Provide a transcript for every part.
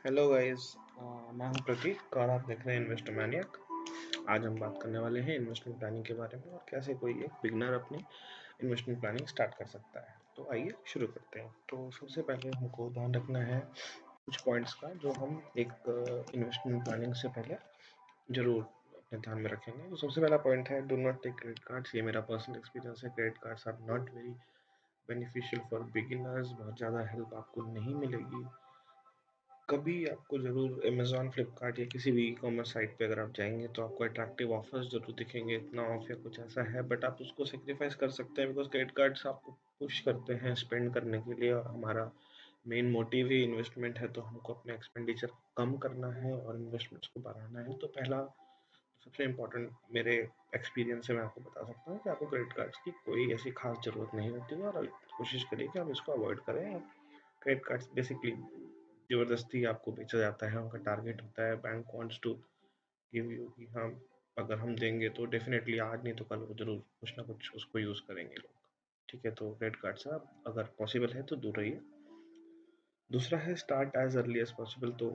Hello guys. मैं हूं प्रतीक और आप देख रहे हैं इन्वेस्टर मैनियक। आज हम बात करने वाले हैं इन्वेस्टमेंट प्लानिंग के बारे में और कैसे कोई एक बिगनर अपनी इन्वेस्टमेंट प्लानिंग स्टार्ट कर सकता है। तो आइए शुरू करते हैं। तो सबसे पहले हमको ध्यान रखना है कुछ पॉइंट्स का जो हम एक इन्वेस्टमेंट प्लानिंग से पहले जरूर अपने ध्यान में रखेंगे। तो सबसे पहला पॉइंट है do not take credit cards. ये मेरा पर्सनल एक्सपीरियंस है। Credit cards are not very beneficial for beginners. बहुत ज़्यादा हेल्प आपको नहीं मिलेगी। कभी आपको ज़रूर अमेज़न, फ्लिपकार्ट या किसी भी ई-कॉमर्स साइट पे अगर आप जाएँगे तो आपको अट्रैक्टिव ऑफ़र्स ज़रूर दिखेंगे, इतना ऑफ या कुछ ऐसा है, बट आप उसको सैक्रिफ़ाइस कर सकते हैं बिकॉज़ क्रेडिट कार्ड्स आपको पुश करते हैं स्पेंड करने के लिए और हमारा मेन मोटिव ही इन्वेस्टमेंट है, तो हमको अपने एक्सपेंडिचर कम करना है और इन्वेस्टमेंट्स को बढ़ाना है। तो पहला सबसे इम्पोर्टेंट मेरे एक्सपीरियंस से मैं आपको बता सकता हूँ कि आपको क्रेडिट कार्ड्स की कोई ऐसी ख़ास ज़रूरत नहीं होती है और कोशिश करिए कि आप इसको अवॉइड करें। और क्रेडिट कार्ड्स बेसिकली ज़बरदस्ती आपको बेचा जाता है, उनका टारगेट होता है bank wants to give you कि हाँ, अगर हम देंगे तो डेफिनेटली आज नहीं तो कल वो ज़रूर कुछ ना कुछ उसको यूज़ करेंगे लोग। ठीक है, तो क्रेडिट कार्ड से आप अगर पॉसिबल है तो दूर रहिए। दूसरा है start as early as possible. तो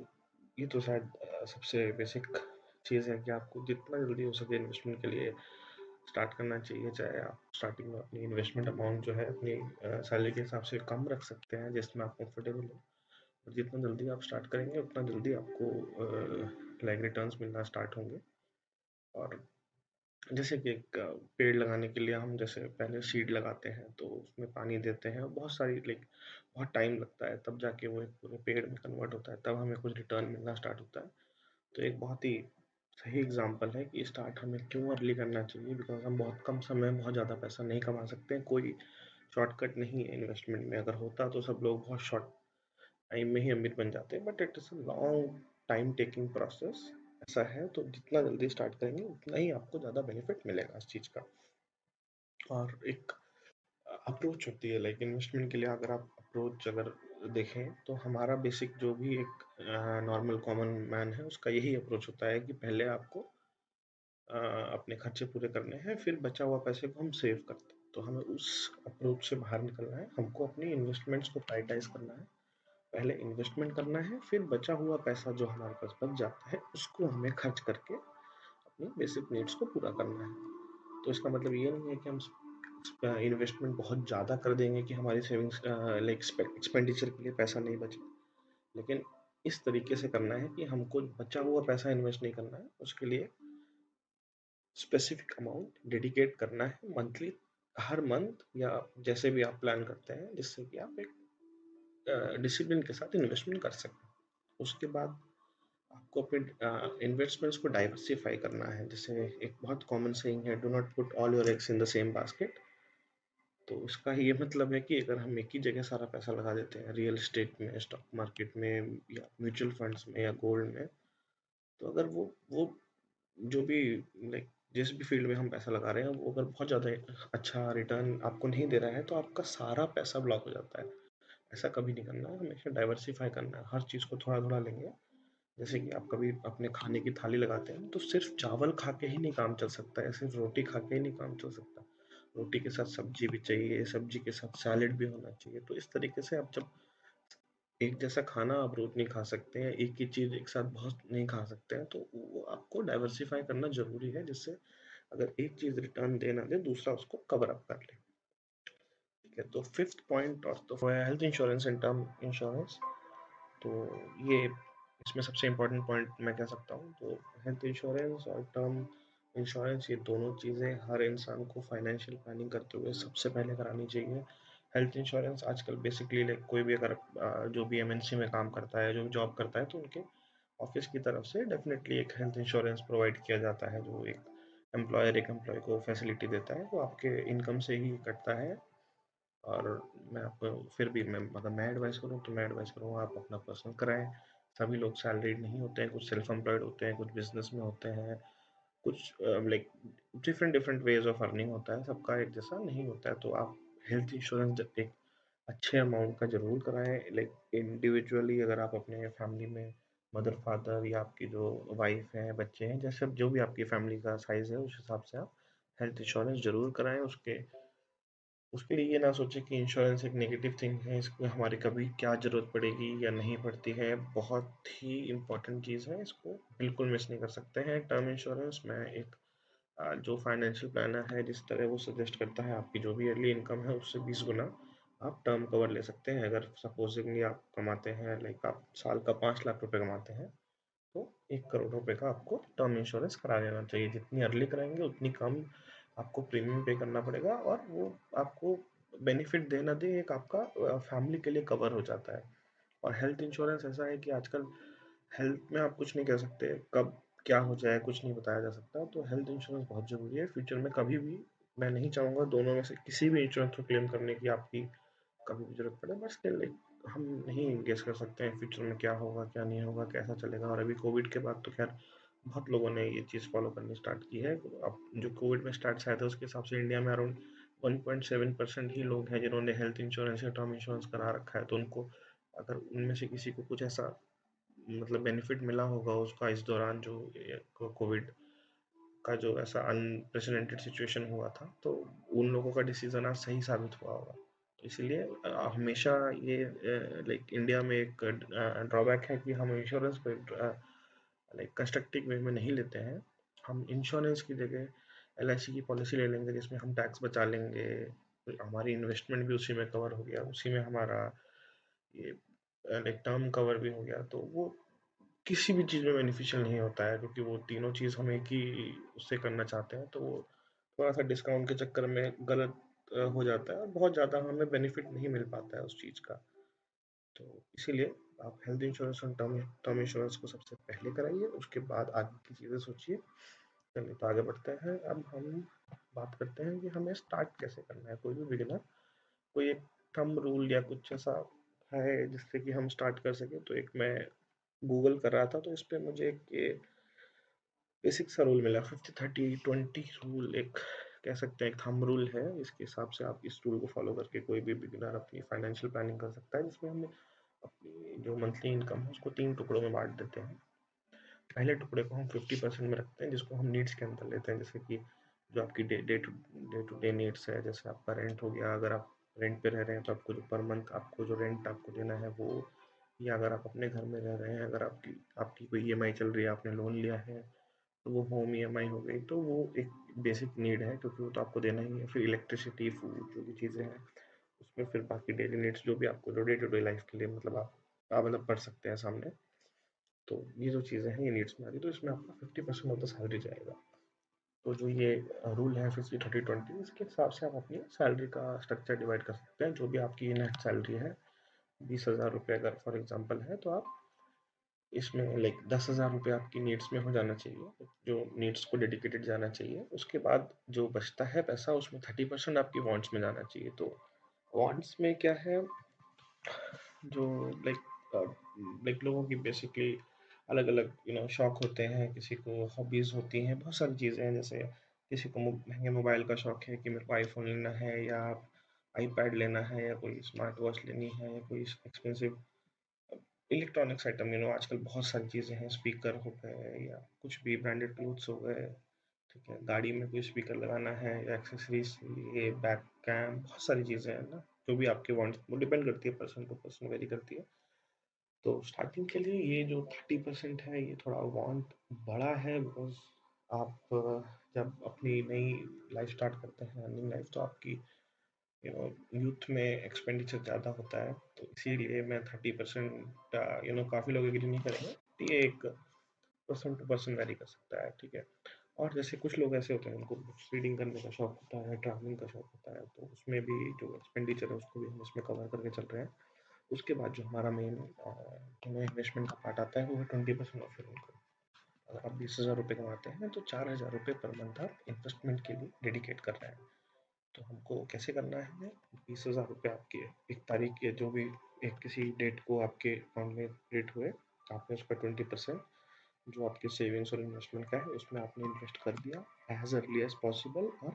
ये तो शायद सबसे बेसिक चीज़ है कि आपको जितना जल्दी हो सके इन्वेस्टमेंट के लिए स्टार्ट करना चाहिए। चाहे आप स्टार्टिंग में अपनी इन्वेस्टमेंट अमाउंट जो है अपनी सैलरी के हिसाब से कम रख सकते हैं जिसमें आप कंफर्टेबल हो। और जितना जल्दी आप स्टार्ट करेंगे उतना जल्दी आपको लाइक रिटर्न्स मिलना स्टार्ट होंगे। और जैसे कि एक पेड़ लगाने के लिए हम जैसे पहले सीड लगाते हैं तो उसमें पानी देते हैं और बहुत सारी लाइक बहुत टाइम लगता है तब जाके वो एक पूरे पेड़ में कन्वर्ट होता है, तब हमें कुछ रिटर्न मिलना स्टार्ट होता है। तो एक बहुत ही सही एग्जांपल है कि स्टार्ट हमें क्यों अर्ली करना चाहिए बिकॉज हम बहुत कम समय में बहुत ज़्यादा पैसा नहीं कमा सकते हैं। कोई शॉर्टकट नहीं है इन्वेस्टमेंट में। अगर होता तो सब लोग बहुत शॉर्ट टाइम में ही अमीर बन जाते हैं, but it is a long time taking process. ऐसा है तो जितना जल्दी स्टार्ट करेंगे उतना ही आपको ज़्यादा बेनिफिट मिलेगा इस चीज़ का। और एक अप्रोच होती है लाइक इन्वेस्टमेंट के लिए। अगर आप अप्रोच अगर देखें तो हमारा बेसिक जो भी एक नॉर्मल कॉमन मैन है उसका यही अप्रोच होता है कि पहले आपको अपने खर्चे पूरे करने हैं, फिर बचा हुआ पैसे को हम सेव करते हैं। तो हमें उस अप्रोच से बाहर निकलना है। हमको अपनी इन्वेस्टमेंट्स को प्रायोरिटाइज करना है। पहले इन्वेस्टमेंट करना है, फिर बचा हुआ पैसा जो हमारे पास बच जाता है उसको हमें खर्च करके अपनी बेसिक नीड्स को पूरा करना है। तो इसका मतलब ये नहीं है कि हम इन्वेस्टमेंट बहुत ज़्यादा कर देंगे कि हमारी सेविंग्स लाइक एक्सपेंडिचर के लिए पैसा नहीं बचे, लेकिन इस तरीके से करना है कि हमको बचा हुआ पैसा इन्वेस्ट नहीं करना है। उसके लिए स्पेसिफिक अमाउंट डेडिकेट करना है मंथली, हर मंथ या जैसे भी आप प्लान करते हैं, जिससे कि आप एक डिसिप्लिन के साथ इन्वेस्टमेंट कर सकें। उसके बाद आपको अपने इन्वेस्टमेंट्स को डाइवर्सिफाई करना है। जैसे एक बहुत कॉमन सेइंग है, do not put all your eggs in the same basket. तो उसका ये मतलब है कि अगर हम एक ही जगह सारा पैसा लगा देते हैं रियल एस्टेट में, स्टॉक मार्केट में या म्यूचुअल फंड्स में या गोल्ड में, तो अगर वो जो भी लाइक जिस भी फील्ड में हम पैसा लगा रहे हैं वो अगर बहुत ज़्यादा अच्छा रिटर्न आपको नहीं दे रहा है तो आपका सारा पैसा ब्लॉक हो जाता है। ऐसा कभी नहीं करना है, हमेशा डाइवर्सिफाई करना है। हर चीज़ को थोड़ा थोड़ा लेंगे। जैसे कि आप कभी अपने खाने की थाली लगाते हैं तो सिर्फ चावल खा के ही नहीं काम चल सकता है, सिर्फ रोटी खा के ही नहीं काम चल सकता। रोटी के साथ सब्जी भी चाहिए, सब्जी के साथ सैलेड भी होना चाहिए। तो इस तरीके से आप जब एक जैसा खाना आप रोज नहीं खा सकते हैं, एक ही चीज़ एक साथ बहुत नहीं खा सकते हैं, तो वो आपको डाइवर्सिफाई करना ज़रूरी है जिससे अगर एक चीज़ रिटर्न दे ना दे दूसरा उसको कवर अप कर ले। ठीक है, तो फिफ्थ पॉइंट और तो है health insurance and term insurance. तो ये इसमें सबसे इम्पोर्टेंट पॉइंट मैं कह सकता हूँ। तो हेल्थ इंश्योरेंस और टर्म इंश्योरेंस ये दोनों चीज़ें हर इंसान को फाइनेंशियल प्लानिंग करते हुए सबसे पहले करानी चाहिए। हेल्थ इंश्योरेंस आजकल बेसिकली लाइक कोई भी अगर जो भी एमएनसी में काम करता है, जो जॉब करता है, तो उनके ऑफिस की तरफ से डेफिनेटली एक हेल्थ इंश्योरेंस प्रोवाइड किया जाता है जो एक एम्प्लॉयर एक एम्प्लॉय को फैसिलिटी देता है। वो आपके इनकम से ही कटता है। और मैं आपको फिर भी मैं एडवाइस करूँ तो मैं एडवाइस करूँगा आप अपना पर्सनल कराएं। सभी लोग सैलरीड नहीं होते हैं, कुछ सेल्फ एम्प्लॉयड होते हैं, कुछ बिजनेस में होते हैं, कुछ like different different ways of earning होता है, सबका एक जैसा नहीं होता है। तो आप हेल्थ इंश्योरेंस एक अच्छे अमाउंट का जरूर कराएं। लाइक इंडिविजुअली अगर आप अपने फैमिली में मदर फादर या आपकी जो वाइफ है, बच्चे हैं, जैसे जो भी आपकी फैमिली का साइज है उस हिसाब से आप हेल्थ इंश्योरेंस जरूर कराएं। उसके उसके लिए ये ना सोचे कि इंश्योरेंस एक नेगेटिव थिंग है, इसको हमारी कभी क्या ज़रूरत पड़ेगी या नहीं पड़ती है। बहुत ही इम्पोर्टेंट चीज़ है, इसको बिल्कुल मिस नहीं कर सकते हैं। टर्म इंश्योरेंस में एक जो फाइनेंशियल प्लानर है जिस तरह वो सजेस्ट करता है, आपकी जो भी अर्ली इनकम है उससे 20 गुना आप टर्म कवर ले सकते हैं। अगर सपोजिंगली आप कमाते हैं, लाइक आप साल का 5 लाख रुपए कमाते हैं, तो 1 करोड़ रुपए का आपको टर्म इंश्योरेंस करा लेना चाहिए। जितनी अर्ली कराएंगे उतनी कम आपको प्रीमियम पे करना पड़ेगा, और वो आपको बेनिफिट दे ना दे, एक आपका फैमिली के लिए कवर हो जाता है। और हेल्थ इंश्योरेंस ऐसा है कि आजकल हेल्थ में आप कुछ नहीं कह सकते, कब क्या हो जाए कुछ नहीं बताया जा सकता। तो हेल्थ इंश्योरेंस बहुत ज़रूरी है फ्यूचर में। कभी भी मैं नहीं चाहूँगा दोनों में से किसी भी इंश्योरेंस को क्लेम करने की आपकी कभी भी ज़रूरत पड़े, बट स्टिल हम नहीं गेस कर सकते हैं फ्यूचर में क्या होगा क्या नहीं होगा कैसा चलेगा। और अभी कोविड के बाद तो खैर बहुत लोगों ने ये चीज़ फॉलो करनी स्टार्ट की है। अब जो कोविड में स्टार्ट आया था उसके हिसाब से इंडिया में अराउंड 1.7% ही लोग हैं जिन्होंने हेल्थ इंश्योरेंस या टर्म इंश्योरेंस करा रखा है। तो उनको, अगर उनमें से किसी को कुछ ऐसा मतलब बेनिफिट मिला होगा उसका इस दौरान, जो कोविड का जो ऐसा अनप्रेसिडेंटेड सिचुएशन हुआ था, तो उन लोगों का डिसीजन आज सही साबित हुआ होगा। तो इसलिए हमेशा ये लाइक इंडिया में एक ड्रॉबैक है कि हम इंश्योरेंस को लाइक कंस्ट्रक्टिव वे में नहीं लेते हैं। हम इंश्योरेंस की जगह LIC की पॉलिसी ले लेंगे जिसमें हम टैक्स बचा लेंगे, हमारी इन्वेस्टमेंट भी उसी में कवर हो गया, उसी में हमारा ये लाइक टर्म कवर भी हो गया। तो वो किसी भी चीज़ में बेनिफिशियल नहीं होता है, क्योंकि वो तीनों चीज़ हम एक ही उससे करना चाहते हैं। तो वो थोड़ा सा डिस्काउंट के चक्कर में गलत हो जाता है, और बहुत ज़्यादा हमें बेनिफिट नहीं मिल पाता है उस चीज़ का। तो इसीलिए आप हेल्थ इंश्योरेंस और टर्म टर्म इंश्योरेंस को सबसे पहले कराइए, उसके बाद आगे की चीज़ें सोचिए। चलिए तो आगे बढ़ते हैं। अब हम बात करते हैं कि हमें स्टार्ट कैसे करना है। कोई भी बिगिनर कोई एक थंब रूल या कुछ ऐसा है जिससे कि हम स्टार्ट कर सके। तो एक मैं गूगल कर रहा था, तो इस पे मुझे एक ये बेसिक सा रूल मिला, 50-30-20 रूल, एक कह सकते हैं एक थंब रूल है। इसके हिसाब से आप इस रूल को फॉलो करके कोई भी बिगिनर अपनी फाइनेंशियल प्लानिंग कर सकता है, जिसमें हम अपनी जो मंथली इनकम है उसको 3 टुकड़ों में बांट देते हैं। पहले टुकड़े को हम 50% में रखते हैं, जिसको हम नीड्स के अंदर लेते हैं, जैसे कि जो आपकी डे टू डे नीड्स है। जैसे आपका रेंट हो गया, अगर आप रेंट पे रह रहे हैं तो आपको जो पर मंथ आपको जो रेंट आपको देना है वो, या अगर आप अपने घर में रह रहे हैं, अगर आपकी आपकी कोई EMI चल रही है, आपने लोन लिया है, तो वो होम EMI हो गई। तो वो एक बेसिक नीड है, क्योंकि वो तो आपको देना ही है। फिर इलेक्ट्रिसिटी, फूड, जो भी चीज़ें हैं उसमें, फिर बाकी डेली नीड्स जो भी आपको जो डे टू डे लाइफ के लिए मतलब आप मतलब पढ़ सकते हैं सामने। तो ये जो चीज़ें हैं ये नीड्स में आ रही, तो इसमें आपका 50% ऑफ द सैलरी जाएगा। तो जो ये रूल है 50-30-20, इसके हिसाब से आप अपनी सैलरी का स्ट्रक्चर डिवाइड कर सकते हैं। जो भी आपकी नेट सैलरी है, 20,000 रुपये अगर फॉर एग्जांपल है, तो आप इसमें लाइक 10,000 रुपये आपकी नीड्स में हो जाना चाहिए, जो नीड्स को डेडिकेटेड जाना चाहिए। उसके बाद जो बचता है पैसा, उसमें 30% आपकी वांट्स में जाना चाहिए। तो वांट्स में क्या है, जो लाइक लोगों की बेसिकली अलग अलग शौक होते हैं। किसी को हॉबीज़ होती हैं, बहुत सारी चीज़ें हैं। जैसे किसी को महंगे मोबाइल का शौक है कि मेरे को आईफोन लेना है, या आईपैड लेना है, या कोई स्मार्ट वॉच लेनी है, या कोई एक्सपेंसिव इलेक्ट्रॉनिक्स आइटम। आजकल बहुत सारी चीज़ें हैं, स्पीकर हो गए या कुछ भी ब्रांडेड क्लोथ्स हो गए। ठीक है, गाड़ी में कोई स्पीकर लगाना है या एक्सेसरीज, ये बैक कैम, बहुत सारी चीज़ें हैं ना। जो भी आपके वांट, वो डिपेंड करती है, पर्सन टू पर्सन वेरी करती है। तो स्टार्टिंग के लिए ये जो 30% है ये थोड़ा वांट बड़ा है, बिकॉज आप जब अपनी नई लाइफ स्टार्ट करते हैं, अर्निंग लाइफ, तो आपकी यूथ में एक्सपेंडिचर ज़्यादा होता है। तो इसीलिए मैं 30%, काफ़ी लोग एग्री नहीं करेंगे, तो ये एक पर्सन टू पर्सन वेरी कर सकता है। ठीक है। और जैसे कुछ लोग ऐसे होते हैं उनको बुक्स रीडिंग करने का शौक होता है, ट्रैवलिंग का शौक होता है, तो उसमें भी जो एक्सपेंडिचर है उसको भी हम इसमें कवर करके चल रहे हैं। उसके बाद जो हमारा मेन इन्वेस्टमेंट का पार्ट आता है वो है 20% ऑफ योर इनकम। अगर आप 20,000 रुपये कमाते हैं तो 4,000 रुपये पर मंथ आप इन्वेस्टमेंट के लिए डेडिकेट कर रहे हैं। तो हमको कैसे करना है, हमें 20,000 रुपये आपके एक तारीख के जो भी एक किसी डेट को आपके अकाउंट में क्रेडिट हुए, आपने उसका 20% जो आपके सेविंग्स और इन्वेस्टमेंट का है उसमें आपने इन्वेस्ट कर दिया एज अर्ली एज पॉसिबल, और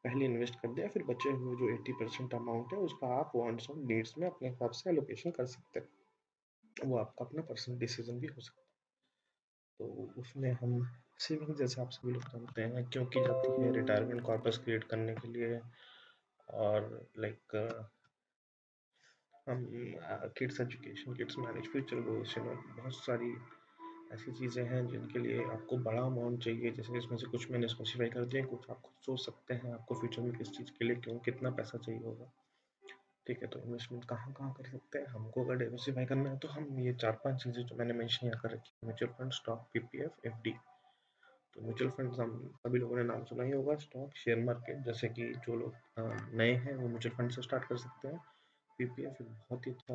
पहले इन्वेस्ट कर दिया। फिर बचे हुए जो 80% अमाउंट है उसका आप वांट्स और नीड्स में अपने हिसाब से एलोकेशन कर सकते हैं। वो आपका अपना पर्सनल डिसीजन भी हो सकता है। तो उसमें हम सेविंग, जैसे आप सभी लोग जानते हैं, क्योंकि जाती है रिटायरमेंट कॉर्पस क्रिएट करने के लिए, और लाइक हम kids education, kids marriage, future goals, बहुत सारी ऐसी चीज़ें हैं जिनके लिए आपको बड़ा अमाउंट चाहिए। जैसे इसमें से कुछ मैंने स्पेसिफाई कर दिया, कुछ आप खुद सोच सकते हैं आपको फ्यूचर में किस चीज़ के लिए क्यों कितना पैसा चाहिए होगा। ठीक है, तो इन्वेस्टमेंट कहाँ कहाँ कर सकते हैं हमको? अगर डाइवर्सिफाई करना है तो हम ये 4-5 चीज़ें जो मैंने मेंशन यहाँ कर रखी है, mutual fund, stock, PPF, FD. तो म्यूचुअल फंड हम सभी लोगों ने नाम सुना ही होगा। स्टॉक, शेयर मार्केट, जैसे कि जो लोग नए हैं वो म्यूचुअल फंड से स्टार्ट कर सकते हैं। पीपीएफ एक बहुत ही अच्छा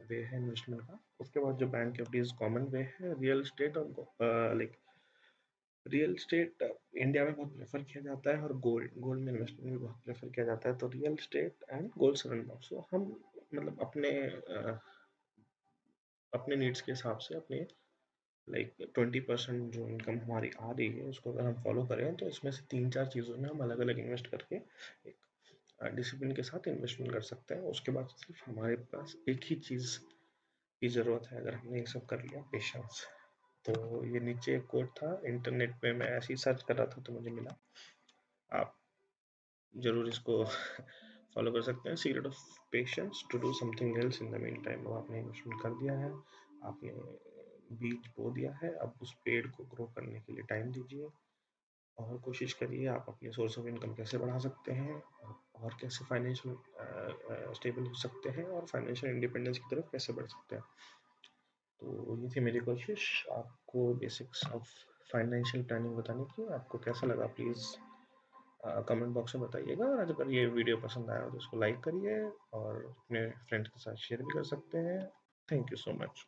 वे है इन्वेस्टमेंट का। उसके बाद जो बैंक एफडी कॉमन वे है। रियल स्टेट और लाइक रियल स्टेट इंडिया में बहुत प्रेफर किया जाता है, और गोल्ड गोल्ड में इन्वेस्टमेंट भी बहुत प्रेफर किया जाता है। तो real estate and gold surrender, so हम मतलब अपने नीड्स के हिसाब से अपने लाइक 20% जो इनकम हमारी आ रही है उसको अगर हम फॉलो करें तो इसमें से 3-4 चीज़ों में हम अलग अलग इन्वेस्ट करके एक डिसिप्लिन के साथ इन्वेस्टमेंट कर सकते हैं। उसके बाद सिर्फ हमारे पास एक ही चीज़ की ज़रूरत है, अगर हमने ये सब कर लिया, पेशेंस। तो ये नीचे एक कोट था, इंटरनेट पे मैं ऐसे ही सर्च कर रहा था तो मुझे मिला। आप ज़रूर इसको फॉलो कर सकते हैं। Secret of patience to do something else in the mean time. अब आपने इन्वेस्टमेंट कर दिया है, आपने बीज बो दिया है, अब उस पेड़ को ग्रो करने के लिए टाइम दीजिए और कोशिश करिए आप अपने सोर्स ऑफ इनकम कैसे बढ़ा सकते हैं और कैसे फाइनेंशियल स्टेबल हो सकते हैं और फाइनेंशियल इंडिपेंडेंस की तरफ कैसे बढ़ सकते हैं। तो ये थी मेरी कोशिश आपको बेसिक्स ऑफ फाइनेंशियल प्लानिंग बताने की। आपको कैसा लगा प्लीज़ कमेंट बॉक्स में बताइएगा, और अगर ये वीडियो पसंद आया तो इसको लाइक करिए और अपने फ्रेंड्स के साथ शेयर भी कर सकते हैं। Thank you so much.